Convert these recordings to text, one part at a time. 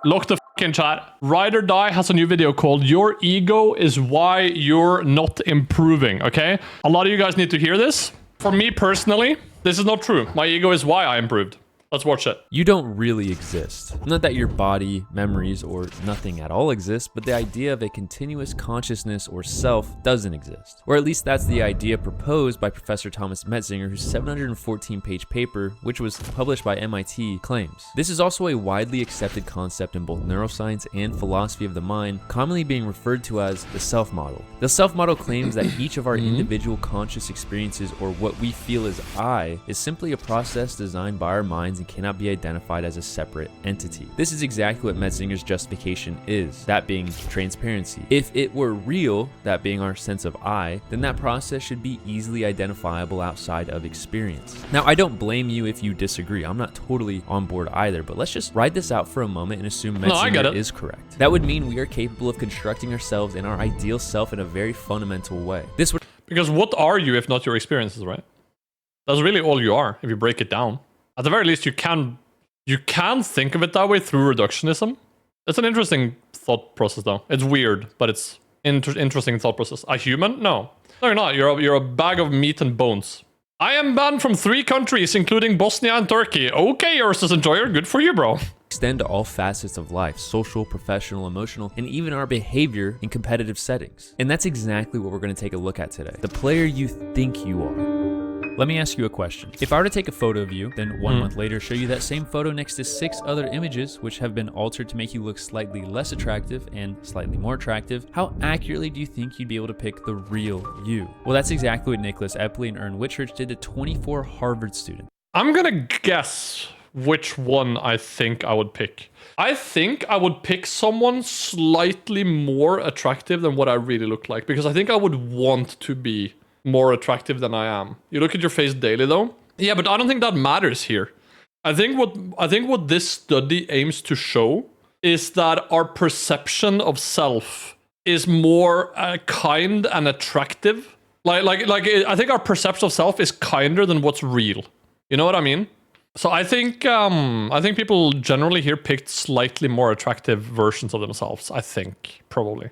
Look the in chat. Ride or Die has a new video called Your Ego is Why You're Not Improving, okay? A lot of you guys need to hear this. For me personally, this is not true. My ego is why I improved. Let's watch it. You don't really exist. Not that your body, memories, or nothing at all exists, but the idea of a continuous consciousness or self doesn't exist. Or at least that's the idea proposed by Professor Thomas Metzinger, whose 714-page paper, which was published by MIT, claims. This is also a widely accepted concept in both neuroscience and philosophy of the mind, commonly being referred to as the self model. The self model claims that each of our individual conscious experiences, or what we feel as I, is simply a process designed by our minds and cannot be identified as a separate entity. This is exactly what Metzinger's justification is, that being transparency. If it were real, that being our sense of I, then that process should be easily identifiable outside of experience. Now, I don't blame you if you disagree. I'm not totally on board either, but let's just ride this out for a moment and assume Metzinger is correct. That would mean we are capable of constructing ourselves and our ideal self in a very fundamental way. This would Because what are you if not your experiences, right? That's really all you are if you break it down. At the very least, you can think of it that way through reductionism. It's an interesting thought process, though. It's weird, but it's interesting thought process. A human? No, you're not. You're a bag of meat and bones. I am banned from 3 countries, including Bosnia and Turkey. Okay, Ursus Enjoyer, good for you, bro. Extend to all facets of life, social, professional, emotional, and even our behavior in competitive settings. And that's exactly what we're going to take a look at today. The player you think you are. Let me ask you a question. If I were to take a photo of you, then 1 month later show you that same photo next to 6 other images which have been altered to make you look slightly less attractive and slightly more attractive, how accurately do you think you'd be able to pick the real you? Well, that's exactly what Nicholas Epley and Ern Whitchurch did to 24 Harvard students. I'm gonna guess which one I think I would pick. I think I would pick someone slightly more attractive than what I really look like, because I think I would want to be more attractive than I am. You look at your face daily though. Yeah, but I don't think that matters here. I think what this study aims to show is that our perception of self is more kind and attractive. Like I think our perception of self is kinder than what's real. You know what I mean? So I think people generally here picked slightly more attractive versions of themselves. I think probably.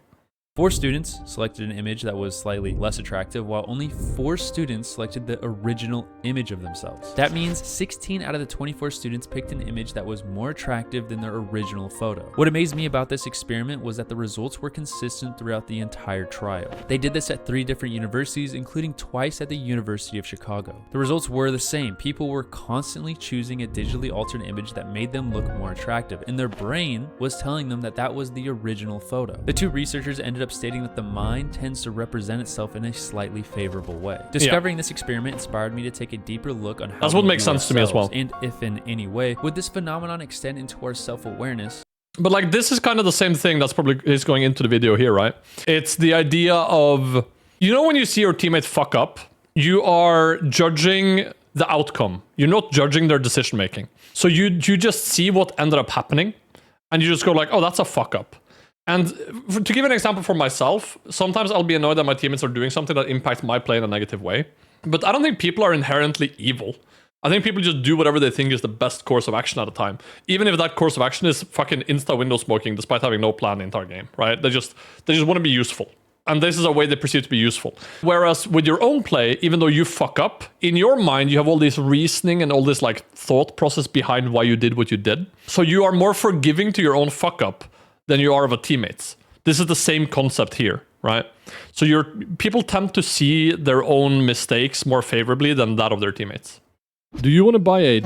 4 students selected an image that was slightly less attractive, while only 4 students selected the original image of themselves. That means 16 out of the 24 students picked an image that was more attractive than their original photo. What amazed me about this experiment was that the results were consistent throughout the entire trial. They did this at 3 different universities, including twice at the University of Chicago. The results were the same. People were constantly choosing a digitally altered image that made them look more attractive, and their brain was telling them that that was the original photo. The 2 researchers ended up stating that the mind tends to represent itself in a slightly favorable way. Discovering this experiment inspired me to take a deeper look on how that's what makes sense to me as well. And if in any way would this phenomenon extend into our self-awareness. But like, this is kind of the same thing that's probably is going into the video here, right? It's the idea of, you know, when you see your teammate fuck up, you are judging the outcome. You're not judging their decision making. So you just see what ended up happening and you just go like, oh, that's a fuck up. And to give an example for myself, sometimes I'll be annoyed that my teammates are doing something that impacts my play in a negative way. But I don't think people are inherently evil. I think people just do whatever they think is the best course of action at a time. Even if that course of action is fucking insta window smoking despite having no plan the entire game, right? They just want to be useful. And this is a way they perceive to be useful. Whereas with your own play, even though you fuck up, in your mind you have all this reasoning and all this like thought process behind why you did what you did. So you are more forgiving to your own fuck up than you are of a teammates. This is the same concept here, right? So people tend to see their own mistakes more favorably than that of their teammates. Do you want to buy a...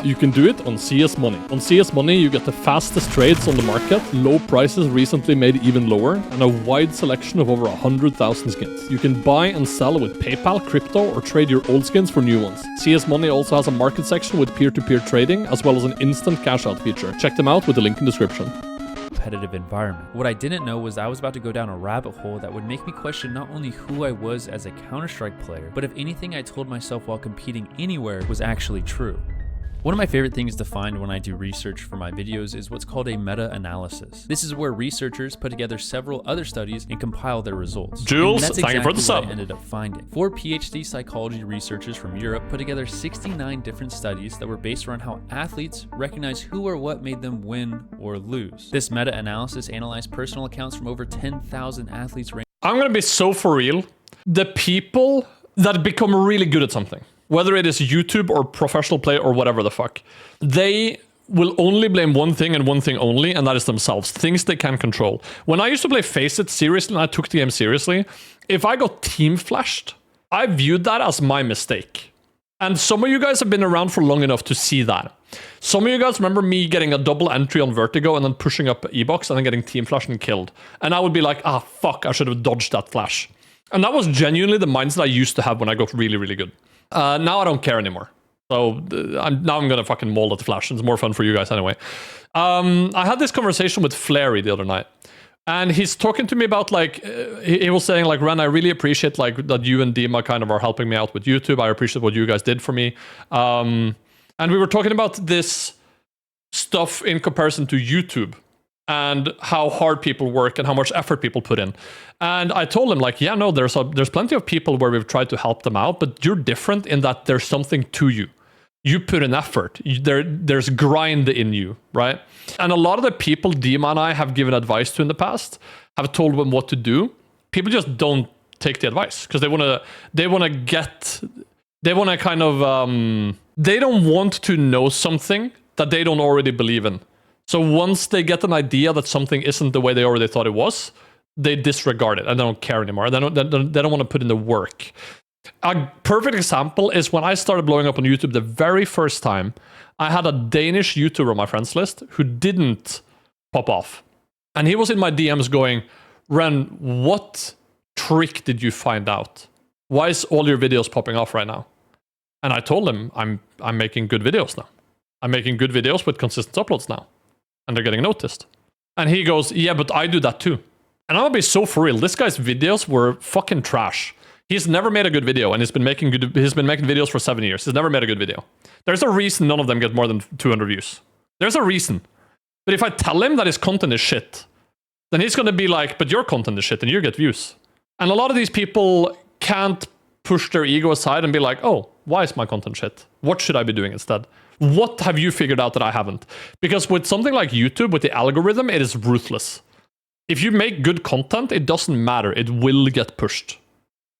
You can do it on CS Money. On CS Money, you get the fastest trades on the market, low prices recently made even lower, and a wide selection of over 100,000 skins. You can buy and sell with PayPal, crypto, or trade your old skins for new ones. CS Money also has a market section with peer-to-peer trading, as well as an instant cash-out feature. Check them out with the link in the description. Competitive environment. What I didn't know was I was about to go down a rabbit hole that would make me question not only who I was as a Counter-Strike player, but if anything I told myself while competing anywhere was actually true. One of my favorite things to find when I do research for my videos is what's called a meta-analysis. This is where researchers put together several other studies and compile their results. Jules, that's thank you for the exactly what sub. I ended up finding. 4 PhD psychology researchers from Europe put together 69 different studies that were based around how athletes recognize who or what made them win or lose. This meta-analysis analyzed personal accounts from over 10,000 athletes. I'm gonna be so for real. The people that become really good at something, whether it is YouTube or professional play or whatever the fuck, they will only blame one thing and one thing only, and that is themselves. Things they can control. When I used to play Face It seriously and I took the game seriously, if I got team flashed, I viewed that as my mistake. And some of you guys have been around for long enough to see that. Some of you guys remember me getting a double entry on Vertigo and then pushing up E-box and then getting team flashed and killed. And I would be like, fuck, I should have dodged that flash. And that was genuinely the mindset I used to have when I got really, really good. Now I don't care anymore. So I'm gonna fucking maul at the flash. It's more fun for you guys anyway. I had this conversation with Flary the other night, and he's talking to me about like he was saying like, Ren, I really appreciate like that you and Dima kind of are helping me out with YouTube. I appreciate what you guys did for me. And we were talking about this stuff in comparison to YouTube and how hard people work and how much effort people put in. And I told him like, yeah, no, there's plenty of people where we've tried to help them out, but you're different in that there's something to you. You put in effort. There's grind in you, right? And a lot of the people Dima and I have given advice to in the past have told them what to do. People just don't take the advice because they want to kind of, they don't want to know something that they don't already believe in. So once they get an idea that something isn't the way they already thought it was, they disregard it and they don't care anymore. They don't want to put in the work. A perfect example is when I started blowing up on YouTube the very first time, I had a Danish YouTuber on my friends list who didn't pop off. And he was in my DMs going, Ren, what trick did you find out? Why is all your videos popping off right now? And I told him, I'm making good videos now. I'm making good videos with consistent uploads now. And they're getting noticed. And he goes, yeah, but I do that too. And I'm gonna be so for real. This guy's videos were fucking trash. He's never made a good video, and he's been making videos for 7 years. He's never made a good video. There's a reason none of them get more than 200 views. There's a reason. But if I tell him that his content is shit, then he's gonna be like, but your content is shit and you get views. And a lot of these people can't push their ego aside and be like, oh, why is my content shit? What should I be doing instead? What have you figured out that I haven't? Because with something like YouTube, with the algorithm, it is ruthless. If you make good content, it doesn't matter. It will get pushed.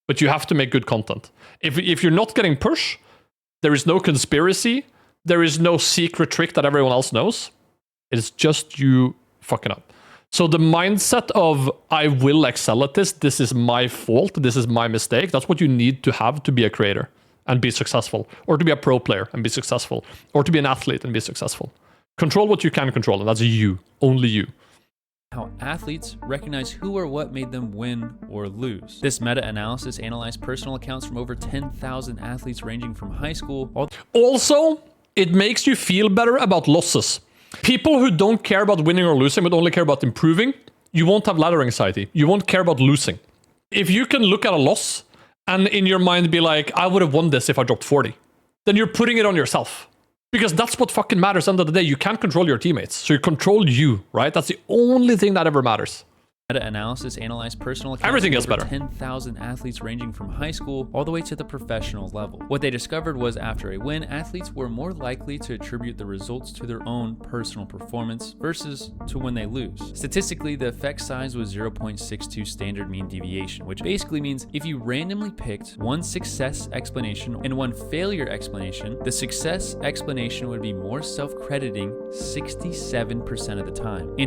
But you have to make good content. If you're not getting pushed, there is no conspiracy. There is no secret trick that everyone else knows. It is just you fucking up. So the mindset of, I will excel at this. This is my fault. This is my mistake. That's what you need to have to be a creator and be successful, or to be a pro player and be successful, or to be an athlete and be successful. Control what you can control, and that's you, only you. How athletes recognize who or what made them win or lose. This meta-analysis analyzed personal accounts from over 10,000 athletes ranging from high school all. Also, it makes you feel better about losses. People who don't care about winning or losing, but only care about improving, you won't have ladder anxiety. You won't care about losing. If you can look at a loss and in your mind be like, I would have won this if I dropped 40, then you're putting it on yourself. Because that's what fucking matters at the end of the day. You can't control your teammates. So you control you, right? That's the only thing that ever matters. Meta-analysis analyzed personal accounts Everything of gets over better. 10,000 athletes ranging from high school all the way to the professional level. What they discovered was after a win, athletes were more likely to attribute the results to their own personal performance versus to when they lose. Statistically, the effect size was 0.62 standard mean deviation, which basically means if you randomly picked one success explanation and one failure explanation, the success explanation would be more self-crediting 67% of the time.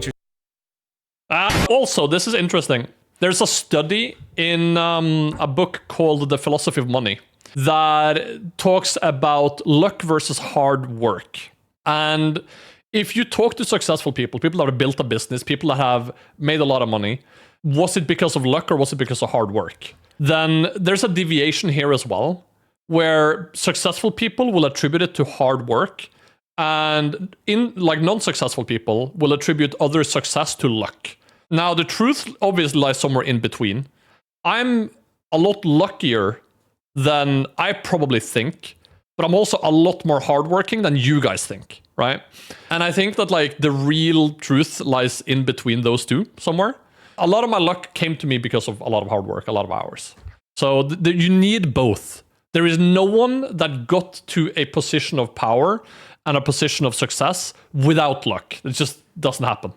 Also, this is interesting. There's a study in a book called The Philosophy of Money that talks about luck versus hard work. And if you talk to successful people, people that have built a business, people that have made a lot of money, was it because of luck or was it because of hard work? Then there's a deviation here as well, where successful people will attribute it to hard work, and non-successful people will attribute other success to luck. Now, the truth obviously lies somewhere in between. I'm a lot luckier than I probably think but I'm also a lot more hardworking than you guys think, right? And I think that like the real truth lies in between those two somewhere. A lot of my luck came to me because of a lot of hard work, a lot of hours. So you need both. There is no one that got to a position of power and a position of success without luck. It just doesn't happen.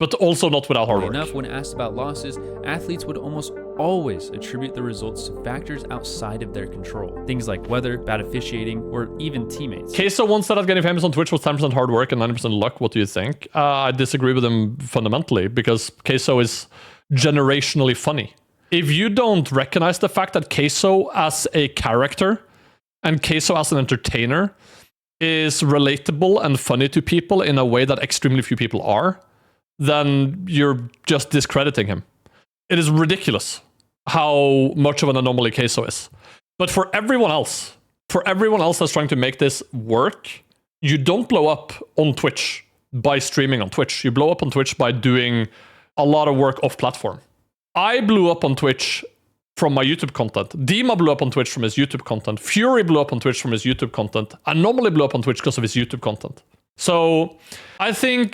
But also not without hard work. Enough, when asked about losses, athletes would almost always attribute the results to factors outside of their control. Things like weather, bad officiating, or even teammates. Queso once said that getting famous on Twitch was 10% hard work and 90% luck. What do you think? I disagree with him fundamentally because Queso is generationally funny. If you don't recognize the fact that Queso as a character and Queso as an entertainer is relatable and funny to people in a way that extremely few people are, then you're just discrediting him. It is ridiculous how much of an anomaly Queso is. But for everyone else that's trying to make this work, you don't blow up on Twitch by streaming on Twitch. You blow up on Twitch by doing a lot of work off platform. I blew up on Twitch from my YouTube content. Dima blew up on Twitch from his YouTube content. Fury blew up on Twitch from his YouTube content. Anomaly blew up on Twitch because of his YouTube content. So I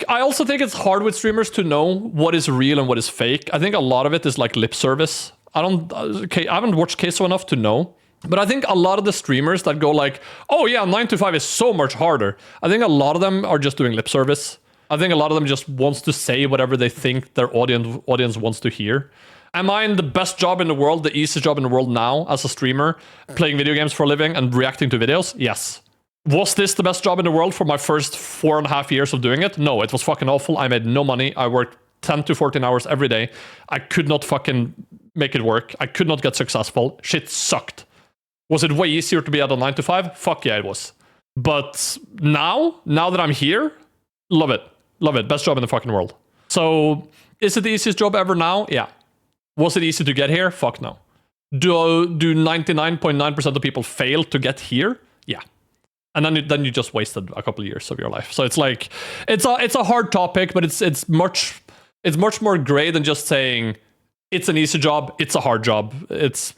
also think it's hard with streamers to know what is real and what is fake. I think a lot of it is like lip service. I haven't watched Queso enough to know. But I think a lot of the streamers that go like, oh yeah, 9 to 5 is so much harder. I think a lot of them are just doing lip service. I think a lot of them just wants to say whatever they think their audience wants to hear. Am I in the best job in the world, the easiest job in the world now as a streamer, playing video games for a living and reacting to videos? Yes. Was this the best job in the world for my first 4.5 years of doing it? No, it was fucking awful. I made no money. I worked 10 to 14 hours every day. I could not fucking make it work. I could not get successful. Shit sucked. Was it way easier to be at a 9 to 5? Fuck yeah, it was. But now that I'm here, love it. Love it. Best job in the fucking world. So is it the easiest job ever now? Yeah. Was it easy to get here? Fuck no. Do 99.9% of people fail to get here? Yeah. And then you just wasted a couple of years of your life. So it's like it's a hard topic, but it's much more gray than just saying it's an easy job, it's a hard job. It's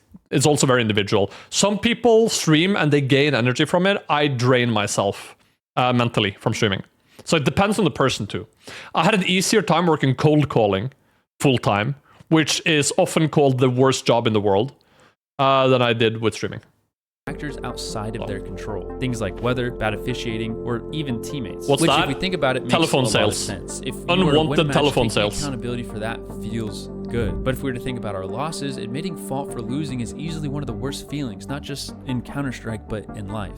also very individual. Some people stream and they gain energy from it. I drain myself mentally from streaming. So it depends on the person too. I had an easier time working cold calling full time, which is often called the worst job in the world, than I did with streaming. Factors outside of their control. Things like weather, bad officiating, or even teammates. What's which, that? if we think about it, makes telephone a lot of sales. sense. If you Unwanted were to win a match, telephone taking sales. accountability for that feels good. But if we were to think about our losses, admitting fault for losing is easily one of the worst feelings, not just in Counter-Strike, but in life.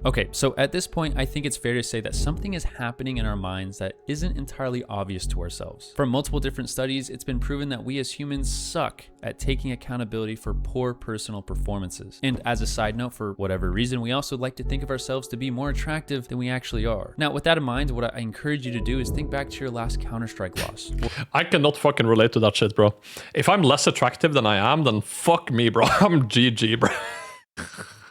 Okay, so at this point, I think it's fair to say that something is happening in our minds that isn't entirely obvious to ourselves. From multiple different studies, it's been proven that we as humans suck at taking accountability for poor personal performances. And as a side note, for whatever reason, we also like to think of ourselves to be more attractive than we actually are. Now, with that in mind, what I encourage you to do is think back to your last Counter-Strike loss. I cannot fucking relate to that shit, bro. If I'm less attractive than I am, then fuck me, bro. I'm GG, bro.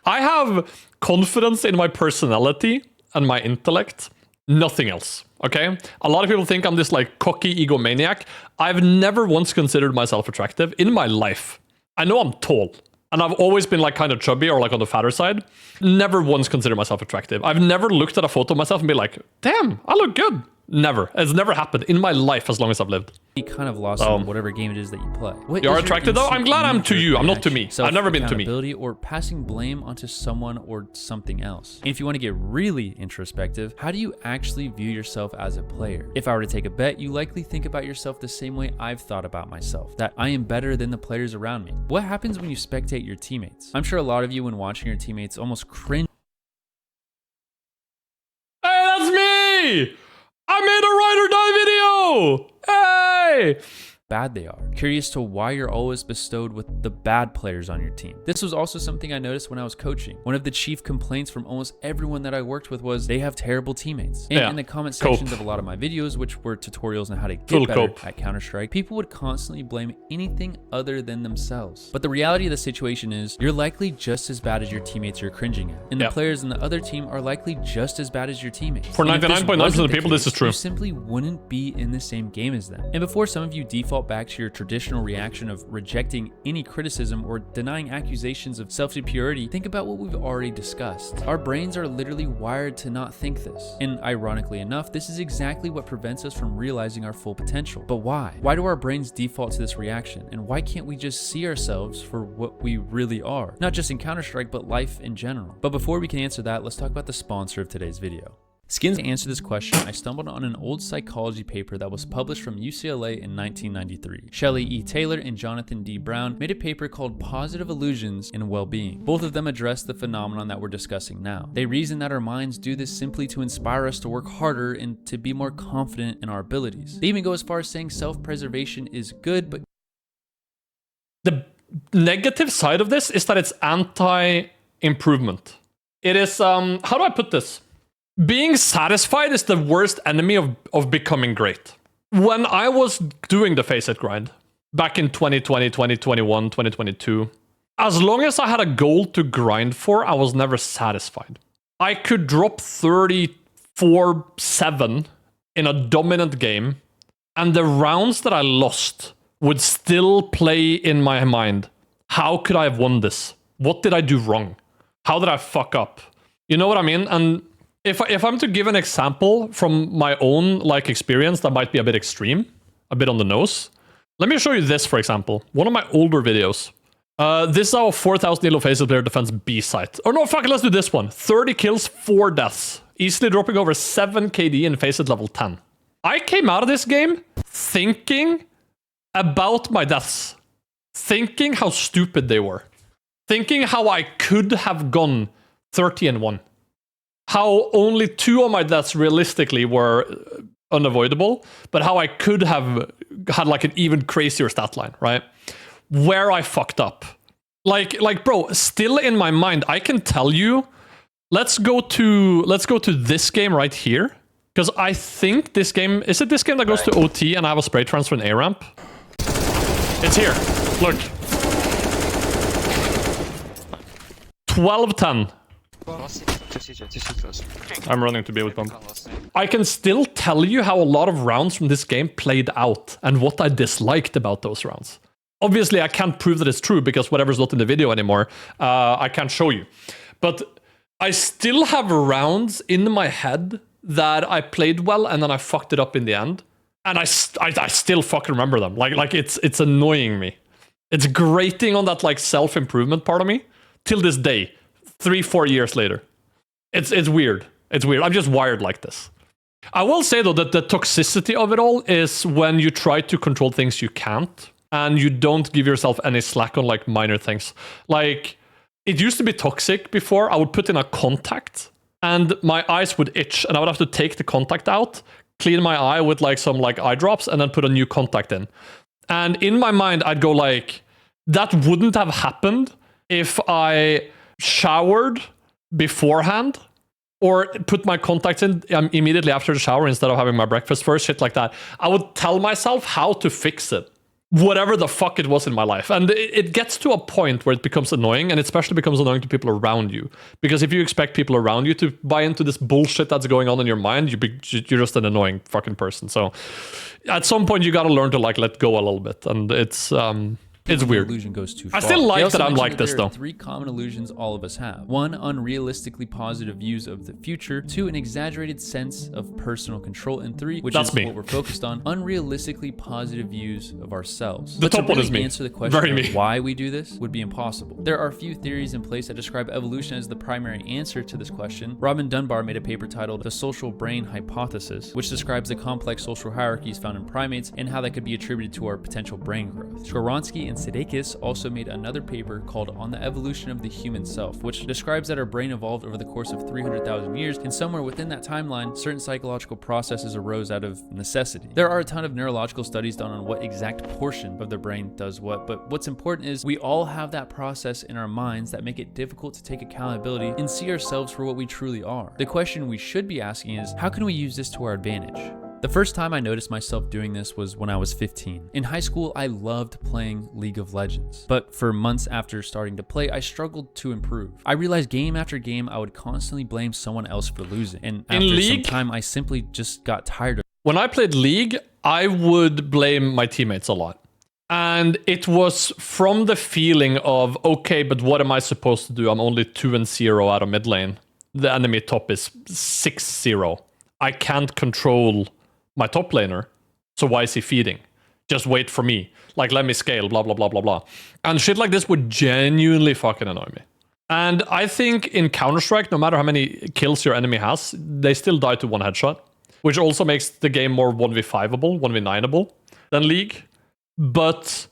I have confidence in my personality and my intellect, nothing else, okay? A lot of people think I'm this like cocky egomaniac. I've never once considered myself attractive in my life. I know I'm tall, and I've always been like kind of chubby or like on the fatter side. Never once considered myself attractive. I've never looked at a photo of myself and be like, damn, I look good. Never. It's never happened in my life as long as I've lived. You kind of lost in whatever game it is that you play. What You're attracted though? I'm glad I'm to you. I'm not to me. I've never been to me. Accountability or passing blame onto someone or something else. And if you want to get really introspective, how do you actually view yourself as a player? If I were to take a bet, you likely think about yourself the same way I've thought about myself, that I am better than the players around me. What happens when you spectate your teammates? I'm sure a lot of you, when watching your teammates, almost cringe. Hey, that's me! I made a ride or die video! Hey! Bad they are. Curious to why you're always bestowed with the bad players on your team. This was also something I noticed when I was coaching. One of the chief complaints from almost everyone that I worked with was they have terrible teammates. And in the comment sections of a lot of my videos, which were tutorials on how to get better at Counter-Strike, people would constantly blame anything other than themselves. But the reality of the situation is you're likely just as bad as your teammates you're cringing at. And the players in the other team are likely just as bad as your teammates. For 99.9% of the people, this is true. You simply wouldn't be in the same game as them. And before some of you default default back to your traditional reaction of rejecting any criticism or denying accusations of self-superiority, think about what we've already discussed. Our brains are literally wired to not think this. And ironically enough, this is exactly what prevents us from realizing our full potential. But why? Why do our brains default to this reaction? And why can't we just see ourselves for what we really are? Not just in Counter-Strike, but life in general. But before we can answer that, let's talk about the sponsor of today's video. Skins to answer this question, I stumbled on an old psychology paper that was published from UCLA in 1993. Shelley E. Taylor and Jonathan D. Brown made a paper called Positive Illusions in Well-Being. Both of them address the phenomenon that we're discussing now. They reason that our minds do this simply to inspire us to work harder and to be more confident in our abilities. They even go as far as saying self-preservation is good, but the negative side of this is that it's anti-improvement. It is, how do I put this? Being satisfied is the worst enemy of becoming great. When I was doing the Face It grind back in 2020, 2021, 2022, as long as I had a goal to grind for, I was never satisfied. I could drop 34-7 in a dominant game, and the rounds that I lost would still play in my mind. How could I have won this? What did I do wrong? How did I fuck up? You know what I mean? And if I'm to give an example from my own experience that might be a bit extreme, a bit on the nose, let me show you this, for example. One of my older videos. This is our 4,000 elo Face It player defense B site. Oh no, fuck it, let's do this one. 30 kills, 4 deaths. Easily dropping over 7 KD in Face It level 10. I came out of this game thinking about my deaths. Thinking how stupid they were. Thinking how I could have gone 30-1. How only 2 of my deaths realistically were unavoidable, but how I could have had an even crazier stat line, right? Where I fucked up. Bro, still in my mind, I can tell you, let's go to this game right here. Because I think this game, is it this game that goes to OT and I have a spray transfer in A ramp? It's here. Look. 12-10. I'm running to be with bump. I can still tell you how a lot of rounds from this game played out and what I disliked about those rounds. Obviously, I can't prove that it's true because whatever's not in the video anymore, I can't show you. But I still have rounds in my head that I played well and then I fucked it up in the end. And I still fucking remember them. It's annoying me. It's grating on that self-improvement part of me till this day. 3-4 years later. It's weird. It's weird. I'm just wired like this. I will say though that the toxicity of it all is when you try to control things you can't and you don't give yourself any slack on minor things. It used to be toxic before. I would put in a contact and my eyes would itch and I would have to take the contact out, clean my eye with some eye drops and then put a new contact in. And in my mind I'd go that wouldn't have happened if I showered beforehand or put my contacts in immediately after the shower instead of having my breakfast first, shit like that. I would tell myself how to fix it, whatever the fuck it was in my life. And it gets to a point where it becomes annoying, and it especially becomes annoying to people around you. Because if you expect people around you to buy into this bullshit that's going on in your mind, you're just an annoying fucking person. So at some point you gotta learn to let go a little bit, and it's weird. Illusion goes too far. I still like that I'm like this, though. 3 common illusions all of us have. 1, unrealistically positive views of the future. 2, an exaggerated sense of personal control. And 3, which is what we're focused on, unrealistically positive views of ourselves. The top one is me. Answer the question of why we do this would be impossible. There are a few theories in place that describe evolution as the primary answer to this question. Robin Dunbar made a paper titled The Social Brain Hypothesis, which describes the complex social hierarchies found in primates and how that could be attributed to our potential brain growth. Skoronsky and Sidakis also made another paper called On the Evolution of the Human Self, which describes that our brain evolved over the course of 300,000 years, and somewhere within that timeline, certain psychological processes arose out of necessity. There are a ton of neurological studies done on what exact portion of the brain does what, but what's important is we all have that process in our minds that make it difficult to take accountability and see ourselves for what we truly are. The question we should be asking is, how can we use this to our advantage? The first time I noticed myself doing this was when I was 15. In high school, I loved playing League of Legends, but for months after starting to play, I struggled to improve. I realized game after game, I would constantly blame someone else for losing, and after some time, I simply just got tired of it. When I played League, I would blame my teammates a lot. And it was from the feeling of, okay, but what am I supposed to do? I'm only 2-0 out of mid lane. The enemy top is 6-0. I can't control my top laner. So why is he feeding? Just wait for me. Like, let me scale, blah, blah, blah, blah, blah. And shit like this would genuinely fucking annoy me. And I think in Counter-Strike, no matter how many kills your enemy has, they still die to one headshot, which also makes the game more 1v5able, 1v9able than League. But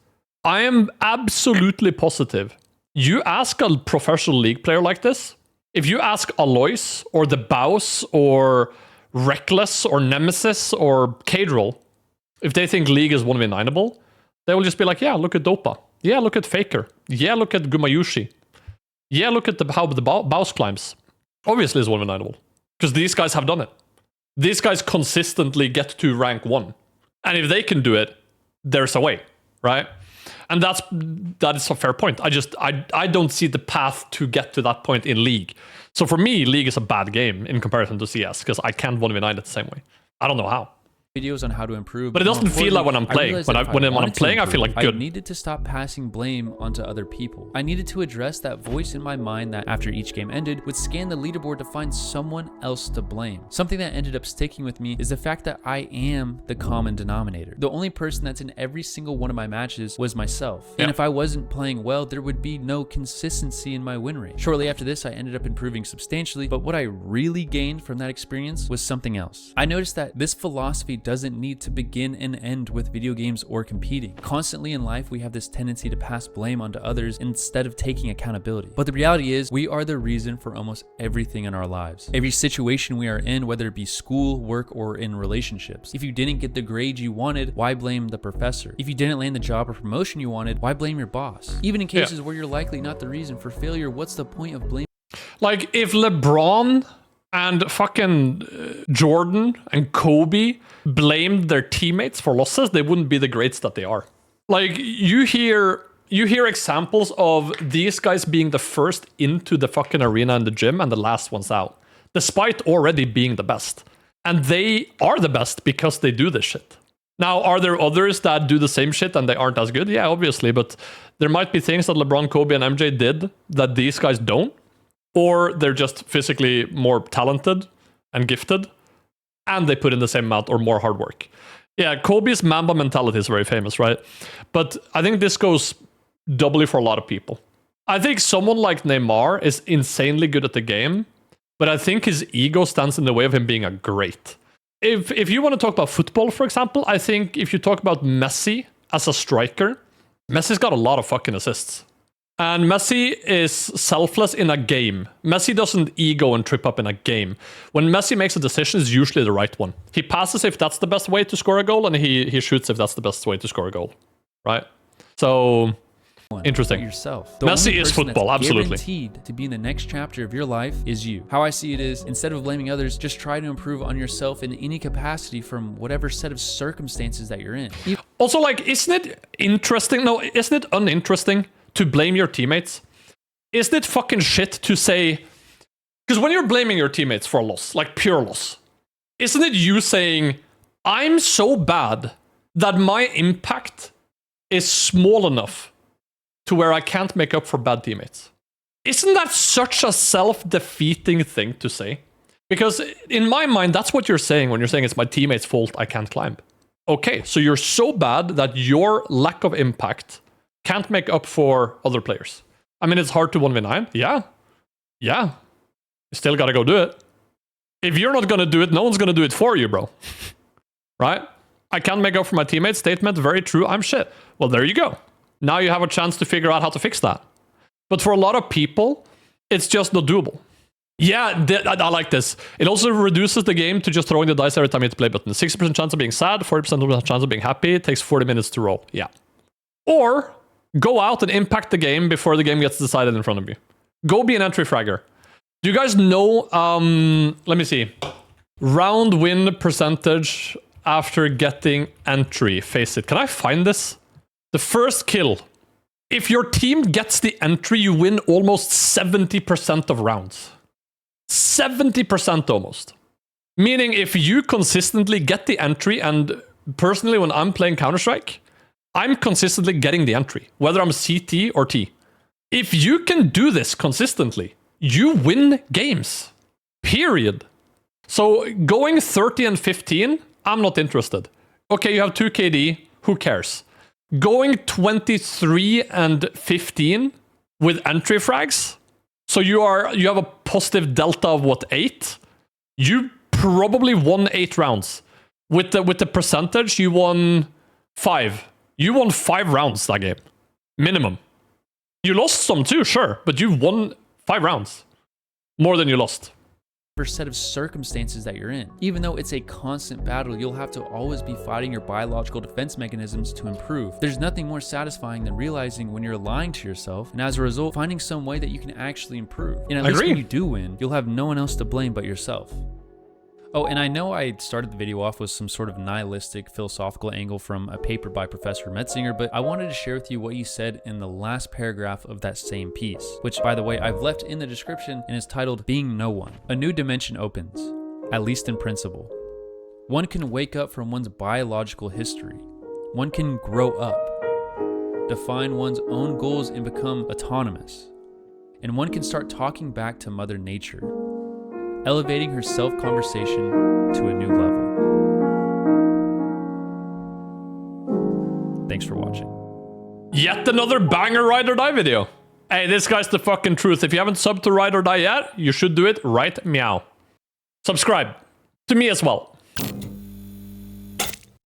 I am absolutely positive. You ask a professional League player like this, if you ask Alois or the Baus or Reckless or Nemesis or Cadril, if they think League is 1v9able, they will just be like, yeah, look at Dopa. Yeah, look at Faker. Yeah, look at Gumayushi. Yeah, look at how the Baus climbs. Obviously it's 1v9able. Because these guys have done it. These guys consistently get to rank 1. And if they can do it, there's a way, right? And that is a fair point. I don't see the path to get to that point in League. So for me, League is a bad game in comparison to CS because I can't 1v9 it the same way. I don't know how. Videos on how to improve, but it doesn't feel like when I'm playing. When I'm playing, I feel like good. I needed to stop passing blame onto other people. I needed to address that voice in my mind that after each game ended would scan the leaderboard to find someone else to blame. Something that ended up sticking with me is the fact that I am the common denominator. The only person that's in every single one of my matches was myself. And if I wasn't playing well, there would be no consistency in my win rate. Shortly after this, I ended up improving substantially, but what I really gained from that experience was something else. I noticed that this philosophy doesn't need to begin and end with video games or competing. Constantly in life, we have this tendency to pass blame onto others instead of taking accountability. But the reality is, we are the reason for almost everything in our lives. Every situation we are in, whether it be school, work, or in relationships. If you didn't get the grade you wanted, why blame the professor? If you didn't land the job or promotion you wanted, why blame your boss? Even in cases where you're likely not the reason for failure, what's the point of blaming? Like, if LeBron and fucking Jordan and Kobe blamed their teammates for losses, they wouldn't be the greats that they are. Like, you hear examples of these guys being the first into the fucking arena in the gym and the last ones out, despite already being the best. And they are the best because they do this shit. Now, are there others that do the same shit and they aren't as good? Yeah, obviously, but there might be things that LeBron, Kobe, and MJ did that these guys don't. Or they're just physically more talented and gifted, and they put in the same amount or more hard work. Yeah, Kobe's Mamba mentality is very famous, right? But I think this goes doubly for a lot of people. I think someone like Neymar is insanely good at the game, but I think his ego stands in the way of him being a great. If you want to talk about football, for example, I think if you talk about Messi as a striker, Messi's got a lot of fucking assists. And Messi is selfless in a game. Messi doesn't ego and trip up in a game. When Messi makes a decision, it's usually the right one. He passes if that's the best way to score a goal, and he shoots if that's the best way to score a goal. Right? So, interesting. Yourself. Messi is football, absolutely. Guaranteed to be in the next chapter of your life is you. How I see it is, instead of blaming others, just try to improve on yourself in any capacity from whatever set of circumstances that you're in. Also, like, isn't it interesting? No, isn't it uninteresting to blame your teammates? Isn't it fucking shit to say... Because when you're blaming your teammates for a loss, like pure loss, isn't it you saying, I'm so bad that my impact is small enough to where I can't make up for bad teammates? Isn't that such a self-defeating thing to say? Because in my mind, that's what you're saying when you're saying it's my teammate's fault I can't climb. Okay, so you're so bad that your lack of impact can't make up for other players. I mean, it's hard to 1v9. Yeah. You still gotta go do it. If you're not gonna do it, no one's gonna do it for you, bro. Right? I can't make up for my teammates. Statement, very true. I'm shit. Well, there you go. Now you have a chance to figure out how to fix that. But for a lot of people, it's just not doable. Yeah, I like this. It also reduces the game to just throwing the dice every time you hit the play button. 60% chance of being sad, 40% chance of being happy. It takes 40 minutes to roll. Yeah. Or go out and impact the game before the game gets decided in front of you. Go be an entry fragger. Do you guys know, let me see. Round win percentage after getting entry. Face it. Can I find this? The first kill. If your team gets the entry, you win almost 70% of rounds. 70% almost. Meaning if you consistently get the entry, and personally when I'm playing Counter-Strike, I'm consistently getting the entry, whether I'm CT or T. If you can do this consistently, you win games. Period. So going 30 and 15, I'm not interested. Okay, you have 2 KD, who cares? Going 23 and 15 with entry frags, so you have a positive delta of what, 8? You probably won 8 rounds. With the percentage, you won 5. You won 5 rounds that game. Minimum. You lost some too, sure, but you won 5 rounds. More than you lost. Set of circumstances that you're in. Even though it's a constant battle, you'll have to always be fighting your biological defense mechanisms to improve. There's nothing more satisfying than realizing when you're lying to yourself, and as a result, finding some way that you can actually improve. And at least when you do win, you'll have no one else to blame but yourself. Oh, and I know I started the video off with some sort of nihilistic philosophical angle from a paper by Professor Metzinger, but I wanted to share with you what he said in the last paragraph of that same piece, which, by the way, I've left in the description and is titled Being No One. A new dimension opens, at least in principle. One can wake up from one's biological history. One can grow up, define one's own goals and become autonomous. And one can start talking back to Mother Nature, elevating her self-conversation to a new level. Thanks for watching. Yet another banger Ride or Die video. Hey, this guy's the fucking truth. If you haven't subbed to Ride or Die yet, you should do it right meow. Subscribe to me as well.